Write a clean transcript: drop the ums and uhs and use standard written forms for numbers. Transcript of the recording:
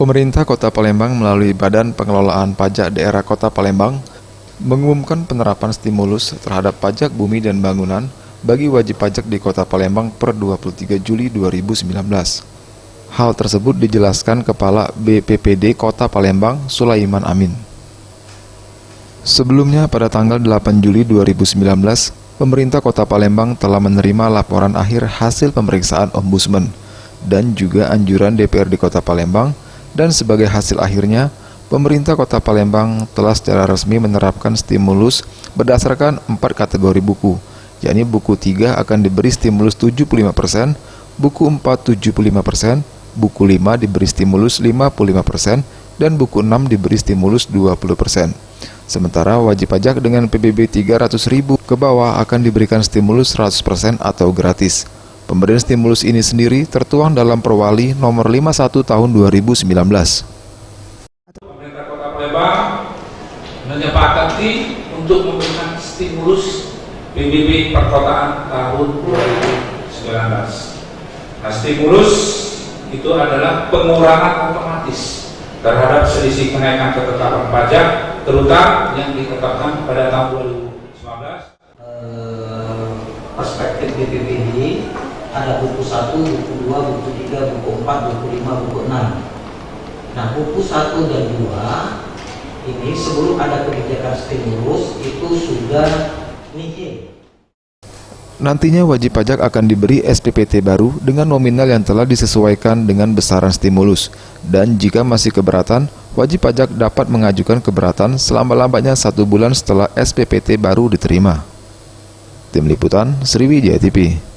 Pemerintah Kota Palembang melalui Badan Pengelolaan Pajak Daerah Kota Palembang mengumumkan penerapan stimulus terhadap pajak bumi dan bangunan bagi wajib pajak di Kota Palembang per 23 Juli 2019. Hal tersebut dijelaskan Kepala BPPD Kota Palembang, Sulaiman Amin. Sebelumnya pada tanggal 8 Juli 2019, pemerintah Kota Palembang telah menerima laporan akhir hasil pemeriksaan Ombudsman dan juga anjuran DPRD Kota Palembang, dan sebagai hasil akhirnya, pemerintah Kota Palembang telah secara resmi menerapkan stimulus berdasarkan 4 kategori buku, yakni buku 3 akan diberi stimulus 75%, buku 4 75%, buku 5 diberi stimulus 55%, dan buku 6 diberi stimulus 20%. Sementara wajib pajak dengan PBB 300.000 ke bawah akan diberikan stimulus 100% atau gratis. Pemberian stimulus ini sendiri tertuang dalam Perwali nomor 51 tahun 2019. Pemerintah Kota Palembang menyepakati untuk memberikan stimulus PBB perkotaan tahun 2019. Nah, stimulus itu adalah pengurangan otomatis terhadap selisih kenaikan ketetapan pajak, terutama yang ditetapkan pada tahun 2019. Perspektif BPPD ada buku 1, buku 2, buku 3, buku 4, buku 5, buku 6. Nah, buku 1 dan 2 ini sebelum ada kebijakan stimulus itu sudah nihil. Nantinya wajib pajak akan diberi SPPT baru dengan nominal yang telah disesuaikan dengan besaran stimulus. Dan jika masih keberatan, wajib pajak dapat mengajukan keberatan selama-lambatnya 1 bulan setelah SPPT baru diterima. Tim Liputan, Sriwijaya TV.